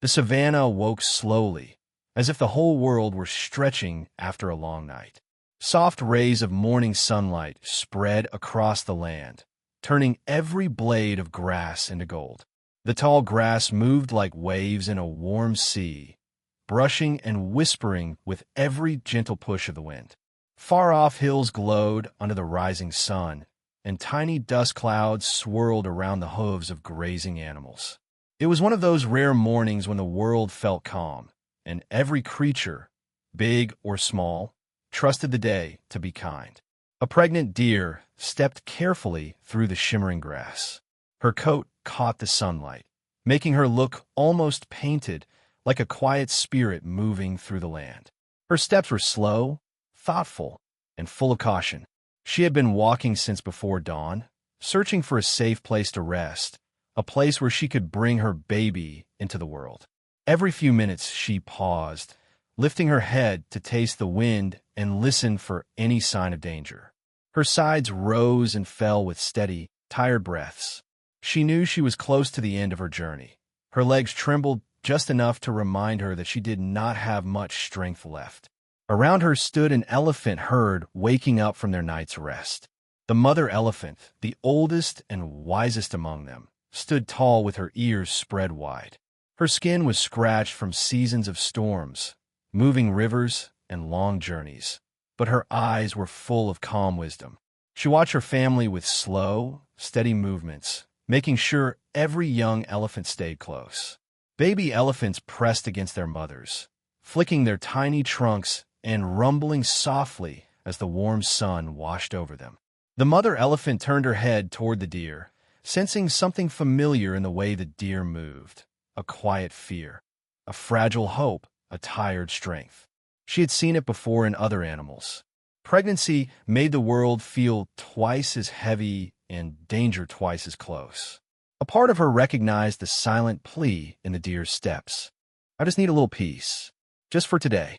The savannah awoke slowly, as if the whole world were stretching after a long night. Soft rays of morning sunlight spread across the land, turning every blade of grass into gold. The tall grass moved like waves in a warm sea, brushing and whispering with every gentle push of the wind. Far-off hills glowed under the rising sun, and tiny dust clouds swirled around the hooves of grazing animals. It was one of those rare mornings when the world felt calm, and every creature, big or small, trusted the day to be kind. A pregnant deer stepped carefully through the shimmering grass. Her coat caught the sunlight, making her look almost painted, like a quiet spirit moving through the land. Her steps were slow, thoughtful, and full of caution. She had been walking since before dawn, searching for a safe place to rest, a place where she could bring her baby into the world. Every few minutes she paused, lifting her head to taste the wind and listen for any sign of danger. Her sides rose and fell with steady, tired breaths. She knew she was close to the end of her journey. Her legs trembled just enough to remind her that she did not have much strength left. Around her stood an elephant herd waking up from their night's rest. The mother elephant, the oldest and wisest among them, stood tall with her ears spread wide. Her skin was scratched from seasons of storms, moving rivers, and long journeys, but her eyes were full of calm wisdom. She watched her family with slow, steady movements, making sure every young elephant stayed close. Baby elephants pressed against their mothers, flicking their tiny trunks and rumbling softly as the warm sun washed over them. The mother elephant turned her head toward the deer, sensing something familiar in the way the deer moved. A quiet fear, a fragile hope, a tired strength. She had seen it before in other animals. Pregnancy made the world feel twice as heavy and danger twice as close. A part of her recognized the silent plea in the deer's steps. I just need a little peace, just for today.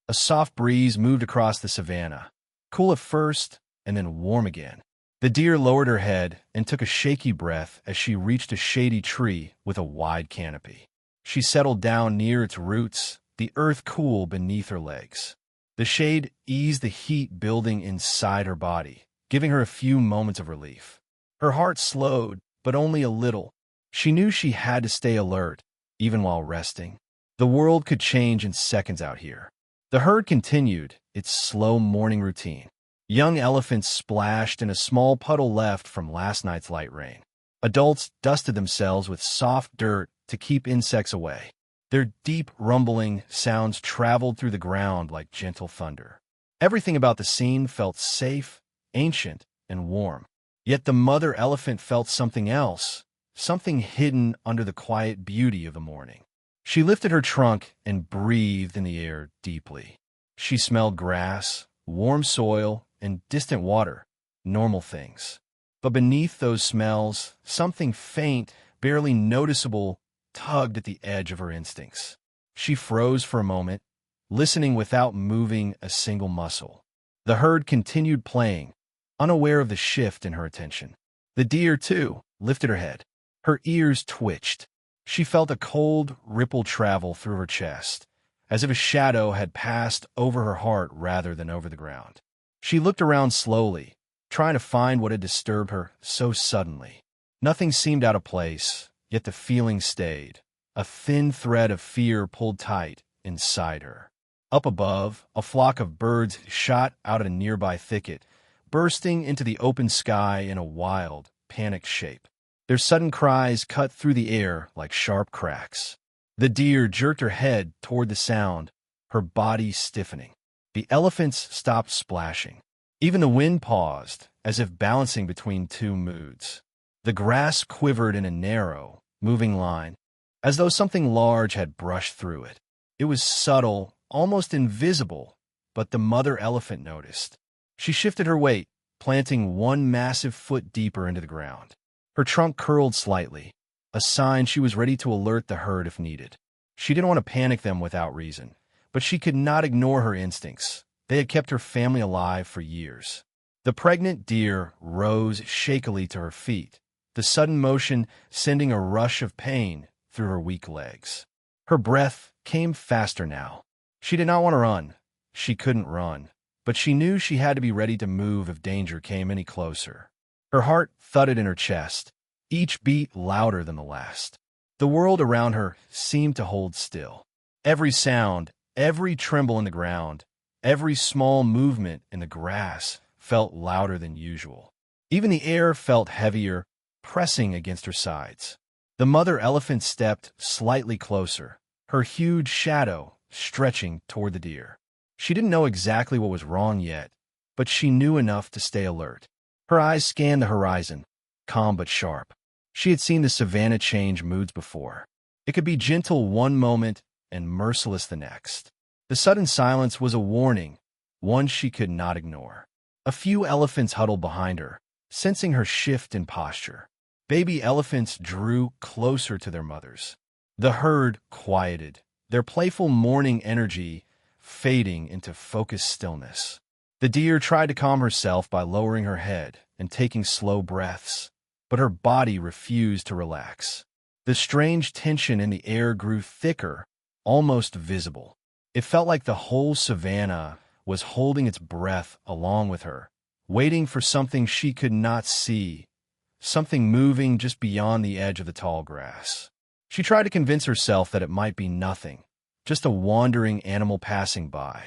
A soft breeze moved across the savannah, cool at first and then warm again. The deer lowered her head and took a shaky breath as she reached a shady tree with a wide canopy. She settled down near its roots, the earth cool beneath her legs. The shade eased the heat building inside her body, giving her a few moments of relief. Her heart slowed, but only a little. She knew she had to stay alert, even while resting. The world could change in seconds out here. The herd continued its slow morning routine. Young elephants splashed in a small puddle left from last night's light rain. Adults dusted themselves with soft dirt to keep insects away. Their deep rumbling sounds traveled through the ground like gentle thunder. Everything about the scene felt safe, ancient, and warm. Yet the mother elephant felt something else, something hidden under the quiet beauty of the morning. She lifted her trunk and breathed in the air deeply. She smelled grass, warm soil, and distant water, normal things. But beneath those smells, something faint, barely noticeable, tugged at the edge of her instincts. She froze for a moment, listening without moving a single muscle. The herd continued playing, unaware of the shift in her attention. The deer, too, lifted her head. Her ears twitched. She felt a cold ripple travel through her chest, as if a shadow had passed over her heart rather than over the ground. She looked around slowly, trying to find what had disturbed her so suddenly. Nothing seemed out of place, yet the feeling stayed. A thin thread of fear pulled tight inside her. Up above, a flock of birds shot out of a nearby thicket, bursting into the open sky in a wild, panicked shape. Their sudden cries cut through the air like sharp cracks. The deer jerked her head toward the sound, her body stiffening. The elephants stopped splashing. Even the wind paused, as if balancing between two moods. The grass quivered in a narrow, moving line, as though something large had brushed through it. It was subtle, almost invisible, but the mother elephant noticed. She shifted her weight, planting one massive foot deeper into the ground. Her trunk curled slightly, a sign she was ready to alert the herd if needed. She didn't want to panic them without reason, but she could not ignore her instincts. They had kept her family alive for years. The pregnant deer rose shakily to her feet, the sudden motion sending a rush of pain through her weak legs. Her breath came faster now. She did not want to run. She couldn't run, but she knew she had to be ready to move if danger came any closer. Her heart thudded in her chest, each beat louder than the last. The world around her seemed to hold still. Every sound, every tremble in the ground, every small movement in the grass felt louder than usual. Even the air felt heavier, pressing against her sides. The mother elephant stepped slightly closer, her huge shadow stretching toward the deer. She didn't know exactly what was wrong yet, but she knew enough to stay alert. Her eyes scanned the horizon, calm but sharp. She had seen the savannah change moods before. It could be gentle one moment and merciless the next. The sudden silence was a warning, one she could not ignore. A few elephants huddled behind her, sensing her shift in posture. Baby elephants drew closer to their mothers. The herd quieted, their playful morning energy fading into focused stillness. The deer tried to calm herself by lowering her head and taking slow breaths, but her body refused to relax. The strange tension in the air grew thicker, almost visible. It felt like the whole savannah was holding its breath along with her, waiting for something she could not see, something moving just beyond the edge of the tall grass. She tried to convince herself that it might be nothing, just a wandering animal passing by.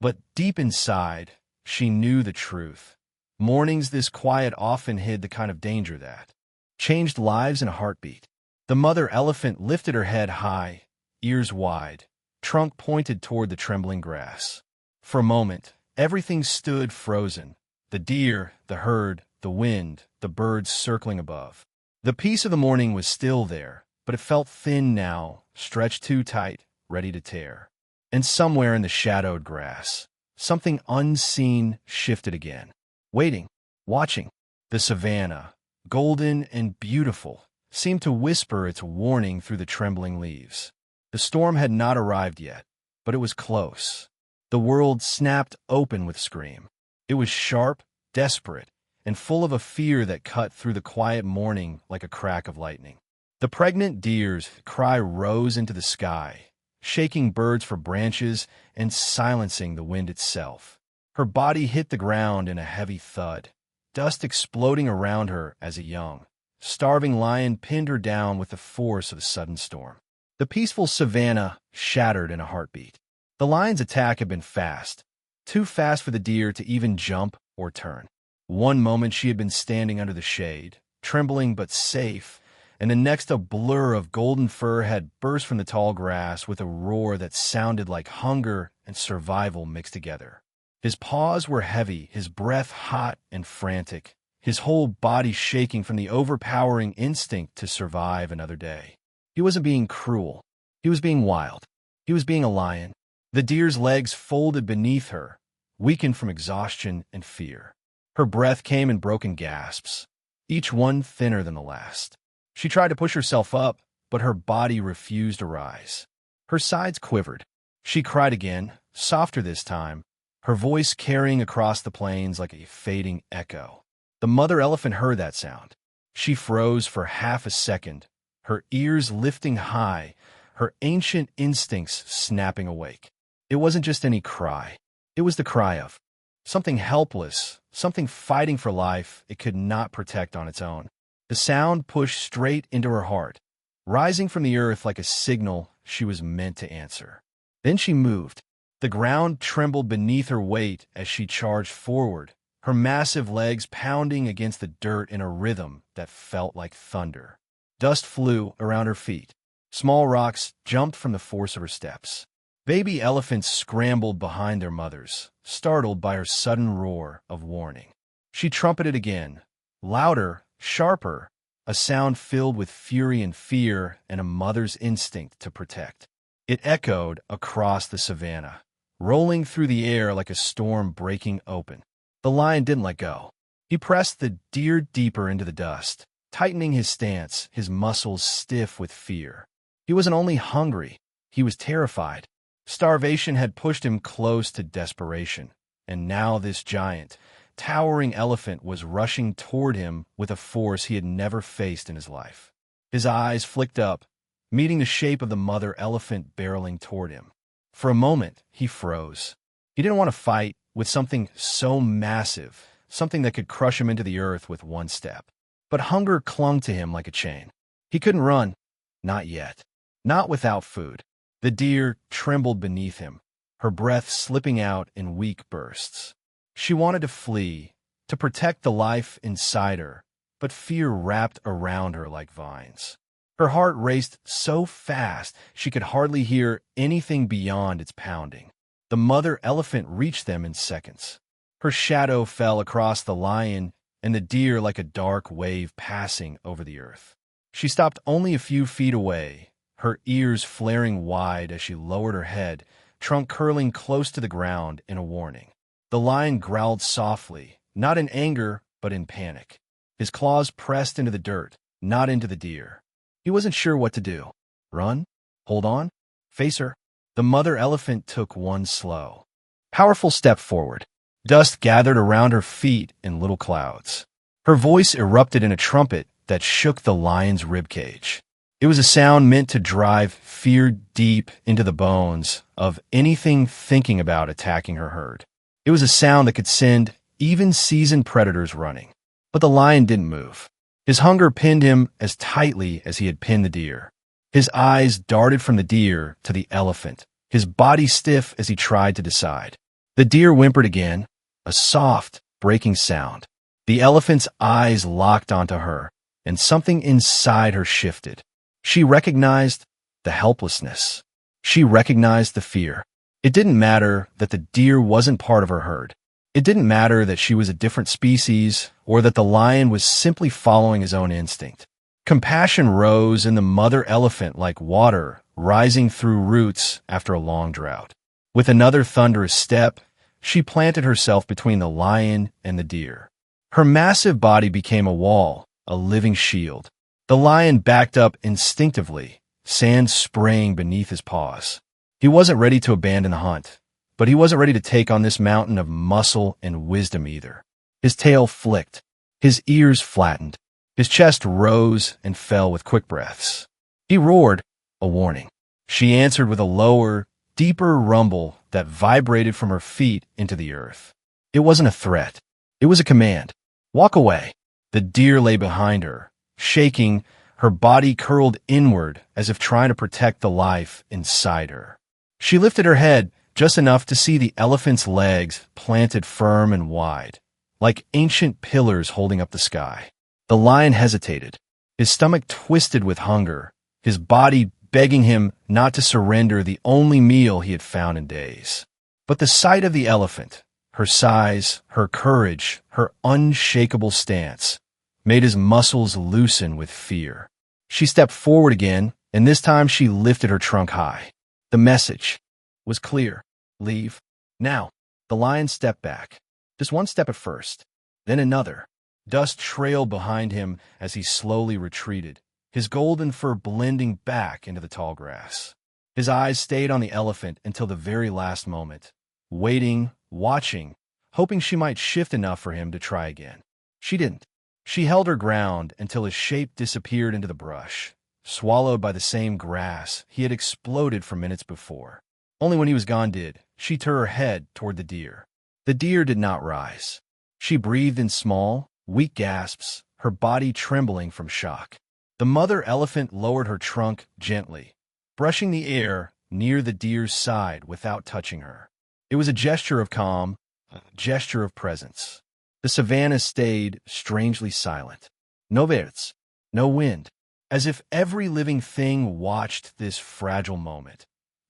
But deep inside, she knew the truth. Mornings this quiet often hid the kind of danger that changed lives in a heartbeat. The mother elephant lifted her head high, ears wide, trunk pointed toward the trembling grass. For a moment, everything stood frozen. The deer, the herd, the wind, the birds circling above. The peace of the morning was still there, but it felt thin now, stretched too tight, ready to tear. And somewhere in the shadowed grass, something unseen shifted again. Waiting, watching. The savannah, golden and beautiful, seemed to whisper its warning through the trembling leaves. The storm had not arrived yet, but it was close. The world snapped open with scream. It was sharp, desperate, and full of a fear that cut through the quiet morning like a crack of lightning. The pregnant deer's cry rose into the sky, shaking birds for branches and silencing the wind itself. Her body hit the ground in a heavy thud, dust exploding around her as a young, starving lion pinned her down with the force of a sudden storm. The peaceful savannah shattered in a heartbeat. The lion's attack had been fast, too fast for the deer to even jump or turn. One moment she had been standing under the shade, trembling but safe, and the next a blur of golden fur had burst from the tall grass with a roar that sounded like hunger and survival mixed together. His paws were heavy, his breath hot and frantic, his whole body shaking from the overpowering instinct to survive another day. He wasn't being cruel. He was being wild. He was being a lion. The deer's legs folded beneath her, weakened from exhaustion and fear. Her breath came in broken gasps, each one thinner than the last. She tried to push herself up, but her body refused to rise. Her sides quivered. She cried again, softer this time, her voice carrying across the plains like a fading echo. The mother elephant heard that sound. She froze for half a second, her ears lifting high, her ancient instincts snapping awake. It wasn't just any cry. It was the cry of something helpless, something fighting for life it could not protect on its own. The sound pushed straight into her heart, rising from the earth like a signal she was meant to answer. Then she moved. The ground trembled beneath her weight as she charged forward, her massive legs pounding against the dirt in a rhythm that felt like thunder. Dust flew around her feet. Small rocks jumped from the force of her steps. Baby elephants scrambled behind their mothers, startled by her sudden roar of warning. She trumpeted again, louder, sharper, a sound filled with fury and fear and a mother's instinct to protect. It echoed across the savannah, rolling through the air like a storm breaking open. The lion didn't let go. He pressed the deer deeper into the dust, tightening his stance, his muscles stiff with fear. He wasn't only hungry, he was terrified. Starvation had pushed him close to desperation, and now this giant, towering elephant was rushing toward him with a force he had never faced in his life. His eyes flicked up, meeting the shape of the mother elephant barreling toward him. For a moment, he froze. He didn't want to fight with something so massive, something that could crush him into the earth with one step. But hunger clung to him like a chain. He couldn't run. Not yet. Not without food. The deer trembled beneath him, her breath slipping out in weak bursts. She wanted to flee, to protect the life inside her, but fear wrapped around her like vines. Her heart raced so fast she could hardly hear anything beyond its pounding. The mother elephant reached them in seconds. Her shadow fell across the lion and the deer like a dark wave passing over the earth. She stopped only a few feet away, her ears flaring wide as she lowered her head, trunk curling close to the ground in a warning. The lion growled softly, not in anger, but in panic. His claws pressed into the dirt, not into the deer. He wasn't sure what to do. Run? Hold on? Face her? The mother elephant took one slow, powerful step forward. Dust gathered around her feet in little clouds. Her voice erupted in a trumpet that shook the lion's ribcage. It was a sound meant to drive fear deep into the bones of anything thinking about attacking her herd. It was a sound that could send even seasoned predators running. But the lion didn't move. His hunger pinned him as tightly as he had pinned the deer. His eyes darted from the deer to the elephant, his body stiff as he tried to decide. The deer whimpered again, a soft, breaking sound. The elephant's eyes locked onto her, and something inside her shifted. She recognized the helplessness. She recognized the fear. It didn't matter that the deer wasn't part of her herd. It didn't matter that she was a different species or that the lion was simply following his own instinct. Compassion rose in the mother elephant like water rising through roots after a long drought. With another thunderous step, she planted herself between the lion and the deer. Her massive body became a wall, a living shield. The lion backed up instinctively, sand spraying beneath his paws. He wasn't ready to abandon the hunt, but he wasn't ready to take on this mountain of muscle and wisdom either. His tail flicked, his ears flattened, his chest rose and fell with quick breaths. He roared, a warning. She answered with a lower, deeper rumble that vibrated from her feet into the earth. It wasn't a threat. It was a command. Walk away. The deer lay behind her, shaking, her body curled inward as if trying to protect the life inside her. She lifted her head just enough to see the elephant's legs planted firm and wide, like ancient pillars holding up the sky. The lion hesitated, his stomach twisted with hunger, his body begging him not to surrender the only meal he had found in days. But the sight of the elephant, her size, her courage, her unshakable stance, made his muscles loosen with fear. She stepped forward again, and this time she lifted her trunk high. The message was clear. Leave. Now. The lion stepped back. Just one step at first, then another. Dust trailed behind him as he slowly retreated, his golden fur blending back into the tall grass. His eyes stayed on the elephant until the very last moment, waiting, watching, hoping she might shift enough for him to try again. She didn't. She held her ground until his shape disappeared into the brush, swallowed by the same grass he had exploded for minutes before. Only when he was gone did she turn her head toward the deer. The deer did not rise. She breathed in small, weak gasps, her body trembling from shock. The mother elephant lowered her trunk gently, brushing the air near the deer's side without touching her. It was a gesture of calm, a gesture of presence. The savannah stayed strangely silent. No birds, no wind, as if every living thing watched this fragile moment.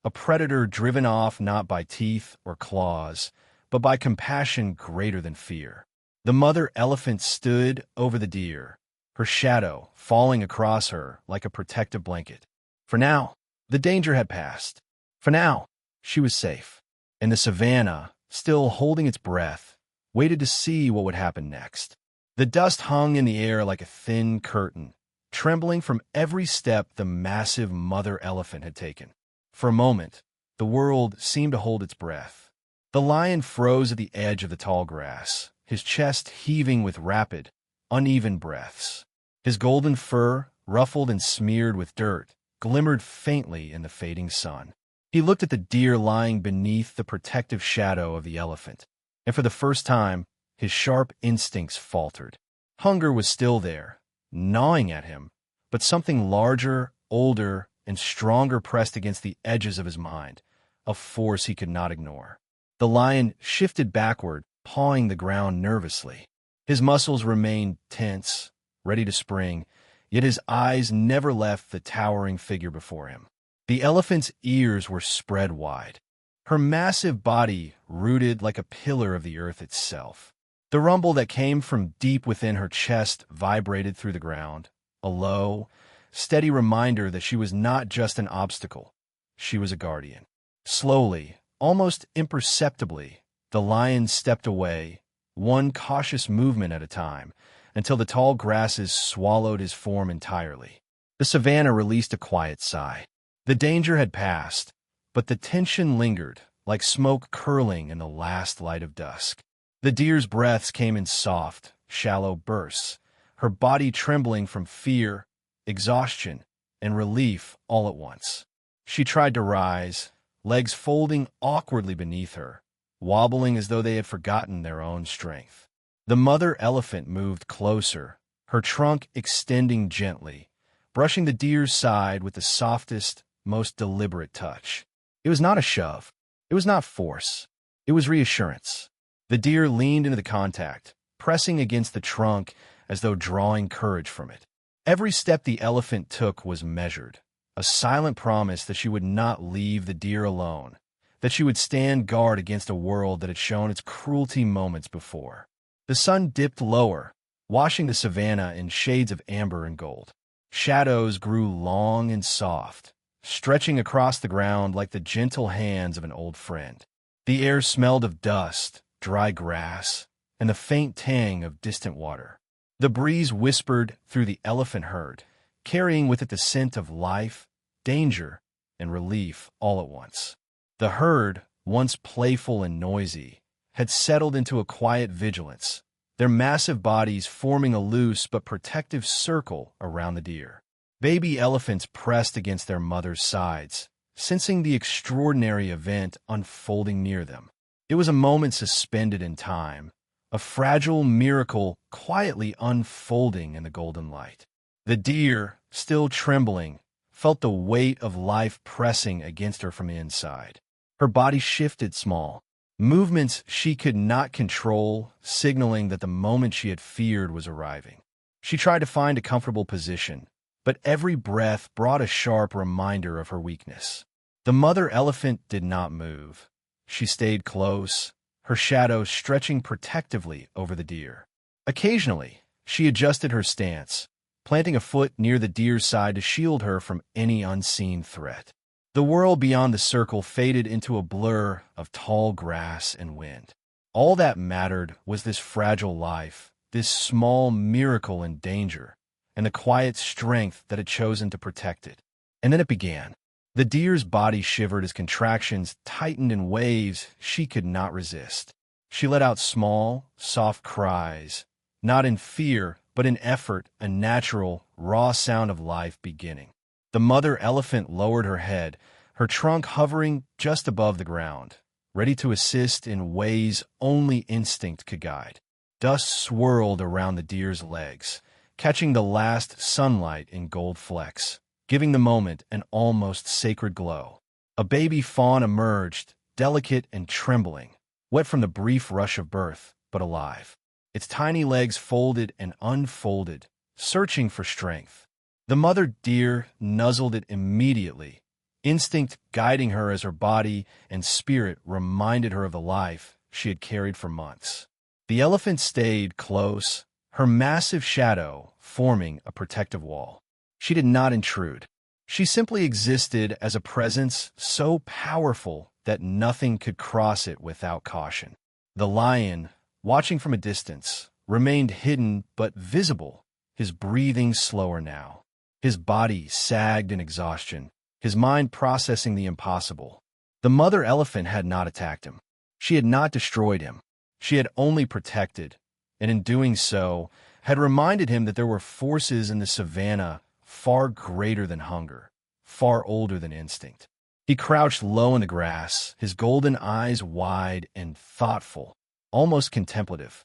A predator driven off not by teeth or claws, but by compassion greater than fear. The mother elephant stood over the deer, her shadow falling across her like a protective blanket. For now, the danger had passed. For now, she was safe. And the savannah, still holding its breath, waited to see what would happen next. The dust hung in the air like a thin curtain, trembling from every step the massive mother elephant had taken. For a moment, the world seemed to hold its breath. The lion froze at the edge of the tall grass, his chest heaving with rapid, uneven breaths. His golden fur, ruffled and smeared with dirt, glimmered faintly in the fading sun. He looked at the deer lying beneath the protective shadow of the elephant, and for the first time, his sharp instincts faltered. Hunger was still there, gnawing at him, but something larger, older, and stronger pressed against the edges of his mind, a force he could not ignore. The lion shifted backward, pawing the ground nervously. His muscles remained tense, ready to spring, yet his eyes never left the towering figure before him. The elephant's ears were spread wide, her massive body rooted like a pillar of the earth itself. The rumble that came from deep within her chest vibrated through the ground, a low, steady reminder that she was not just an obstacle, she was a guardian. Slowly, almost imperceptibly, the lion stepped away, one cautious movement at a time, until the tall grasses swallowed his form entirely. The savannah released a quiet sigh. The danger had passed, but the tension lingered, like smoke curling in the last light of dusk. The deer's breaths came in soft, shallow bursts, her body trembling from fear, exhaustion, and relief all at once. She tried to rise, legs folding awkwardly beneath her, wobbling as though they had forgotten their own strength. The mother elephant moved closer, her trunk extending gently, brushing the deer's side with the softest, most deliberate touch. It was not a shove. It was not force. It was reassurance. The deer leaned into the contact, pressing against the trunk as though drawing courage from it. Every step the elephant took was measured, a silent promise that she would not leave the deer alone, that she would stand guard against a world that had shown its cruelty moments before. The sun dipped lower, washing the savannah in shades of amber and gold. Shadows grew long and soft, stretching across the ground like the gentle hands of an old friend. The air smelled of dust, dry grass, and the faint tang of distant water. The breeze whispered through the elephant herd, carrying with it the scent of life, danger, and relief all at once. The herd, once playful and noisy, had settled into a quiet vigilance, their massive bodies forming a loose but protective circle around the deer. Baby elephants pressed against their mother's sides, sensing the extraordinary event unfolding near them. It was a moment suspended in time, a fragile miracle quietly unfolding in the golden light. The deer, still trembling, felt the weight of life pressing against her from the inside. Her body shifted small, movements she could not control, signaling that the moment she had feared was arriving. She tried to find a comfortable position, but every breath brought a sharp reminder of her weakness. The mother elephant did not move. She stayed close, her shadow stretching protectively over the deer. Occasionally, she adjusted her stance, planting a foot near the deer's side to shield her from any unseen threat. The world beyond the circle faded into a blur of tall grass and wind. All that mattered was this fragile life, this small miracle in danger, and the quiet strength that had chosen to protect it. And then it began. The deer's body shivered as contractions tightened in waves she could not resist. She let out small, soft cries, not in fear, but in effort, a natural, raw sound of life beginning. The mother elephant lowered her head, her trunk hovering just above the ground, ready to assist in ways only instinct could guide. Dust swirled around the deer's legs, catching the last sunlight in gold flecks, giving the moment an almost sacred glow. A baby fawn emerged, delicate and trembling, wet from the brief rush of birth, but alive. Its tiny legs folded and unfolded, searching for strength. The mother deer nuzzled it immediately, instinct guiding her as her body and spirit reminded her of the life she had carried for months. The elephant stayed close, her massive shadow forming a protective wall. She did not intrude. She simply existed as a presence so powerful that nothing could cross it without caution. The lion, watching from a distance, remained hidden but visible, his breathing slower now. His body sagged in exhaustion, his mind processing the impossible. The mother elephant had not attacked him. She had not destroyed him. She had only protected, and in doing so, had reminded him that there were forces in the savannah far greater than hunger, far older than instinct. He crouched low in the grass, his golden eyes wide and thoughtful, almost contemplative.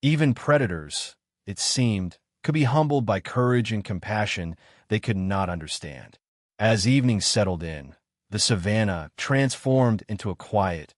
Even predators, it seemed, could be humbled by courage and compassion they could not understand. As evening settled in, the savannah transformed into a quiet,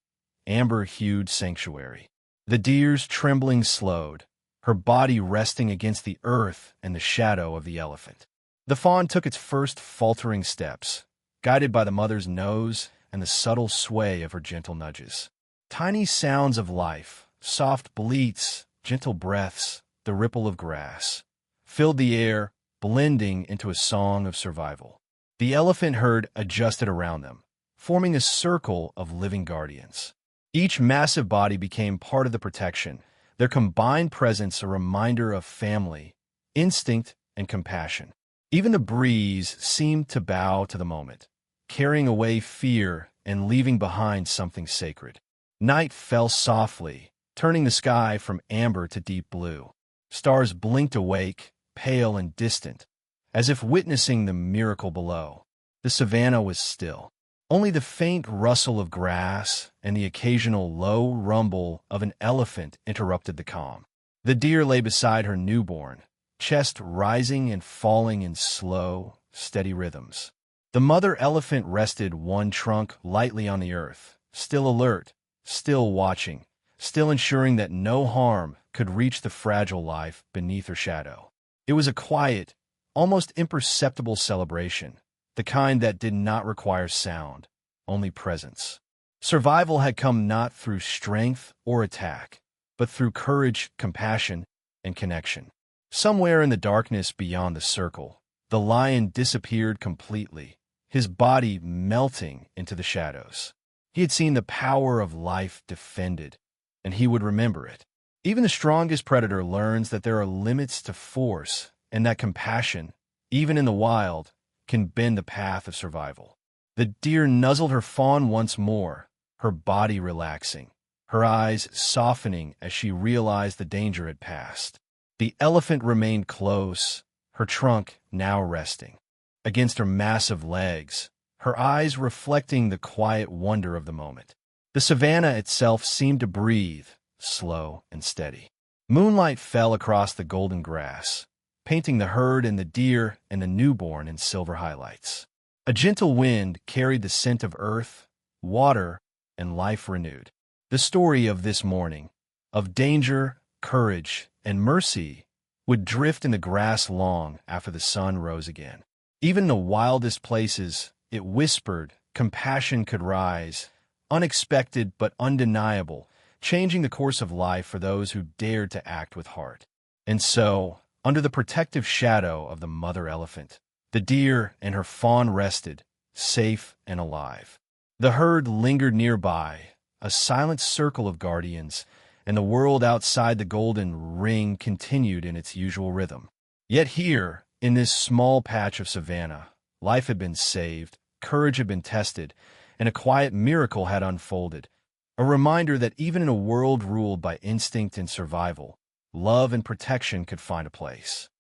amber-hued sanctuary. The deer's trembling slowed, her body resting against the earth and the shadow of the elephant. The fawn took its first faltering steps, guided by the mother's nose and the subtle sway of her gentle nudges. Tiny sounds of life, soft bleats, gentle breaths, the ripple of grass, filled the air, blending into a song of survival. The elephant herd adjusted around them, forming a circle of living guardians. Each massive body became part of the protection, their combined presence a reminder of family, instinct, and compassion. Even the breeze seemed to bow to the moment, carrying away fear and leaving behind something sacred. Night fell softly, turning the sky from amber to deep blue. Stars blinked awake, pale and distant, as if witnessing the miracle below. The savannah was still. Only the faint rustle of grass and the occasional low rumble of an elephant interrupted the calm. The deer lay beside her newborn, chest rising and falling in slow, steady rhythms. The mother elephant rested one trunk lightly on the earth, still alert, still watching, still ensuring that no harm could reach the fragile life beneath her shadow. It was a quiet, almost imperceptible celebration, the kind that did not require sound, only presence. Survival had come not through strength or attack, but through courage, compassion, and connection. Somewhere in the darkness beyond the circle, the lion disappeared completely, his body melting into the shadows. He had seen the power of life defended, and he would remember it. Even the strongest predator learns that there are limits to force, and that compassion, even in the wild, can bend the path of survival. The deer nuzzled her fawn once more, her body relaxing, her eyes softening as she realized the danger had passed. The elephant remained close, her trunk now resting against her massive legs, her eyes reflecting the quiet wonder of the moment. The savannah itself seemed to breathe, slow and steady. Moonlight fell across the golden grass, painting the herd and the deer and the newborn in silver highlights. A gentle wind carried the scent of earth, water, and life renewed. The story of this morning, of danger, courage, and mercy, would drift in the grass long after the sun rose again. Even in the wildest places, it whispered, compassion could rise, unexpected but undeniable, changing the course of life for those who dared to act with heart. And so, under the protective shadow of the mother elephant, the deer and her fawn rested, safe and alive. The herd lingered nearby, a silent circle of guardians, and the world outside the golden ring continued in its usual rhythm. Yet here, in this small patch of savannah, life had been saved, courage had been tested, and a quiet miracle had unfolded, a reminder that even in a world ruled by instinct and survival, love and protection could find a place.